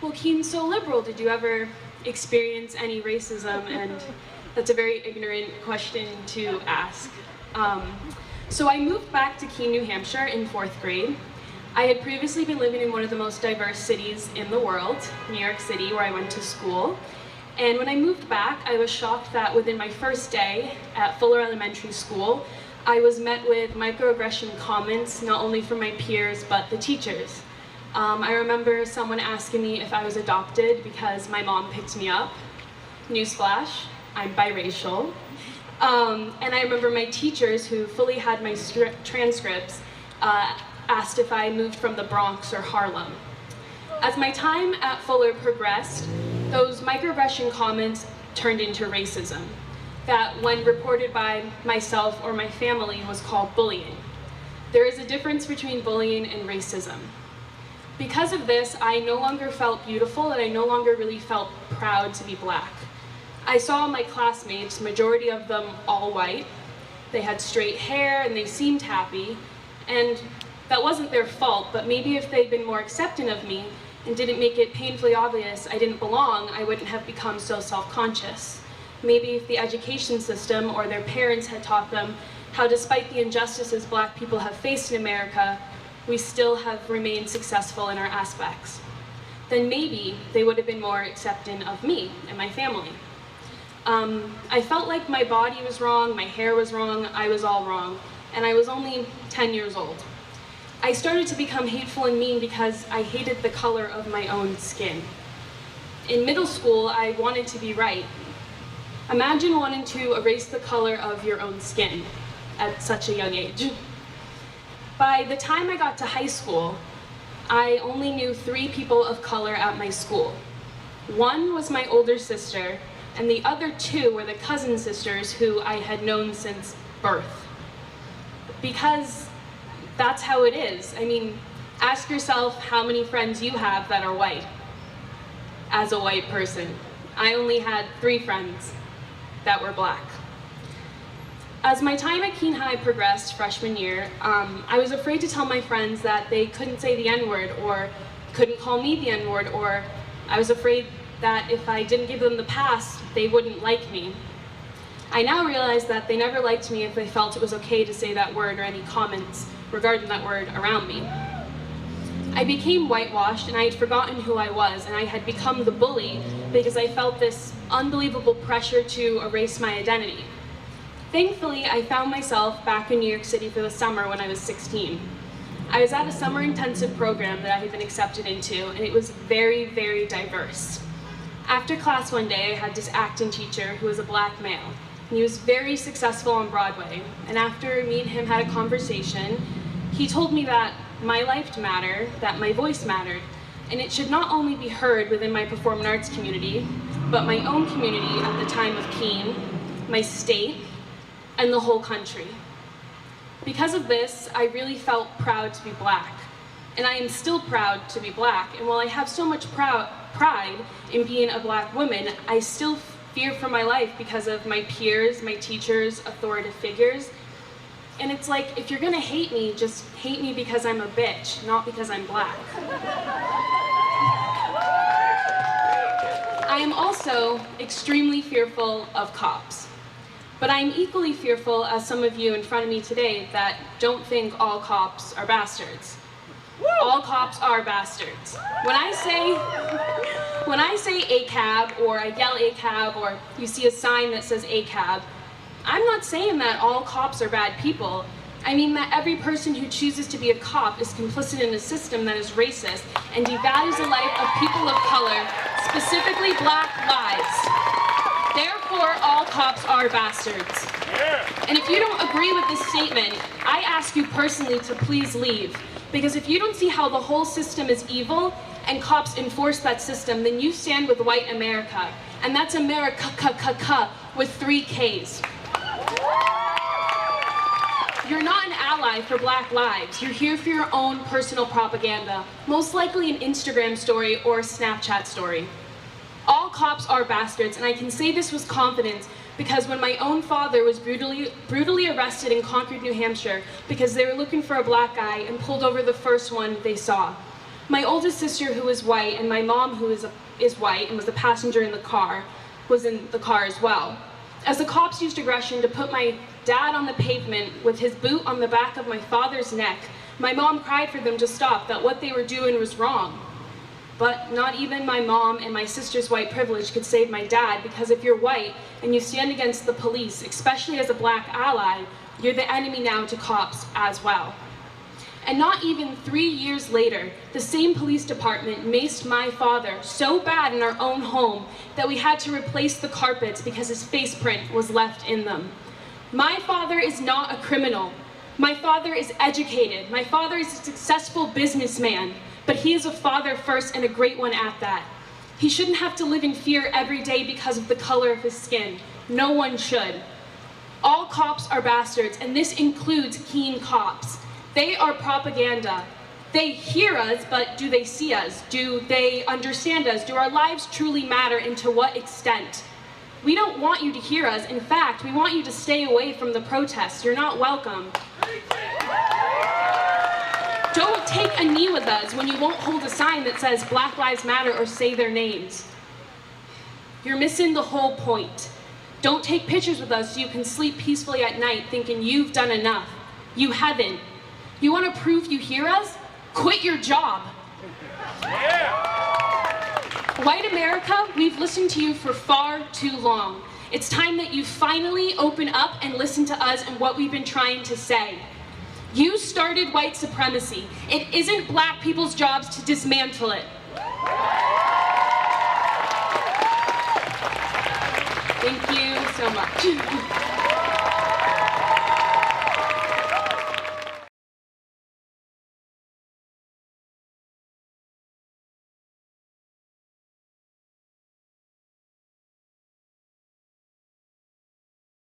well, Keene's so liberal, did you ever experience any racism? And that's a very ignorant question to ask. So I moved back to Keene, New Hampshire in 4th grade. I had previously been living in one of the most diverse cities in the world, New York City, where I went to school. And when I moved back, I was shocked that within my first day at Fuller Elementary School, I was met with microaggression comments, not only from my peers, but the teachers. I remember someone asking me if I was adopted because my mom picked me up. Newsflash, I'm biracial. And I remember my teachers, who fully had my transcripts, asked if I moved from the Bronx or Harlem. As my time at Fuller progressed, those microaggression comments turned into racism, that when reported by myself or my family was called bullying. There is a difference between bullying and racism. Because of this, I no longer felt beautiful and I no longer really felt proud to be black. I saw my classmates, majority of them all white. They had straight hair and they seemed happy, and that wasn't their fault, but maybe if they'd been more accepting of me and didn't make it painfully obvious I didn't belong, I wouldn't have become so self-conscious. Maybe if the education system or their parents had taught them how, despite the injustices black people have faced in America, we still have remained successful in our aspects, then maybe they would have been more accepting of me and my family. I felt like my body was wrong, my hair was wrong, I was all wrong, and I was only 10 years old. I started to become hateful and mean because I hated the color of my own skin. In middle school, I wanted to be right. Imagine wanting to erase the color of your own skin at such a young age. By the time I got to high school, I only knew 3 people of color at my school. One was my older sister, and the other 2 were the cousin sisters who I had known since birth. Because that's how it is. I mean, ask yourself how many friends you have that are white, as a white person. I only had 3 friends that were black. As my time at Keene High progressed freshman year, I was afraid to tell my friends that they couldn't say the N-word or couldn't call me the N-word, or I was afraid that if I didn't give them the pass, they wouldn't like me. I now realize that they never liked me if they felt it was okay to say that word or any comments regarding that word around me. I became whitewashed and I had forgotten who I was, and I had become the bully because I felt this unbelievable pressure to erase my identity. Thankfully, I found myself back in New York City for the summer when I was 16. I was at a summer intensive program that I had been accepted into, and it was very, very diverse. After class one day, I had this acting teacher who was a black male, and he was very successful on Broadway. And after me and him had a conversation, he told me that my life mattered, that my voice mattered, and it should not only be heard within my performing arts community, but my own community at the time of Keene, my state, and the whole country. Because of this, I really felt proud to be black, and I am still proud to be black. And while I have so much pride in being a black woman, I still fear for my life because of my peers, my teachers, authoritative figures. And it's like, if you're gonna hate me, just hate me because I'm a bitch, not because I'm black. I am also extremely fearful of cops. But I'm equally fearful, as some of you in front of me today, that don't think all cops are bastards. All cops are bastards. When I say ACAB, or I yell ACAB, or you see a sign that says ACAB, I'm not saying that all cops are bad people. I mean that every person who chooses to be a cop is complicit in a system that is racist and devalues the life of people of color, specifically black lives. Therefore, all cops are bastards. And if you don't agree with this statement, I ask you personally to please leave. Because if you don't see how the whole system is evil and cops enforce that system, then you stand with white America. And that's America with 3 Ks. You're not an ally for black lives. You're here for your own personal propaganda, most likely an Instagram story or a Snapchat story. All cops are bastards, and I can say this with confidence because when my own father was brutally arrested in Concord, New Hampshire, because they were looking for a black guy and pulled over the first one they saw, My oldest sister, who is white, and my mom, who is white and was the passenger in the car, was in the car as well. As the cops used aggression to put my dad on the pavement with his boot on the back of my father's neck, my mom cried for them to stop, that what they were doing was wrong. But not even my mom and my sister's white privilege could save my dad, because if you're white and you stand against the police, especially as a black ally, you're the enemy now to cops as well. And not even 3 years later, the same police department maced my father so bad in our own home that we had to replace the carpets because his face print was left in them. My father is not a criminal. My father is educated. My father is a successful businessman, but he is a father first and a great one at that. He shouldn't have to live in fear every day because of the color of his skin. No one should. All cops are bastards, and this includes Keene cops. They are propaganda. They hear us, but do they see us? Do they understand us? Do our lives truly matter, and to what extent? We don't want you to hear us. In fact, we want you to stay away from the protests. You're not welcome. Don't take a knee with us when you won't hold a sign that says Black Lives Matter or say their names. You're missing the whole point. Don't take pictures with us so you can sleep peacefully at night thinking you've done enough. You haven't. You want to prove you hear us? Quit your job. Yeah. White America, we've listened to you for far too long. It's time that you finally open up and listen to us and what we've been trying to say. You started white supremacy. It isn't black people's jobs to dismantle it. Thank you so much.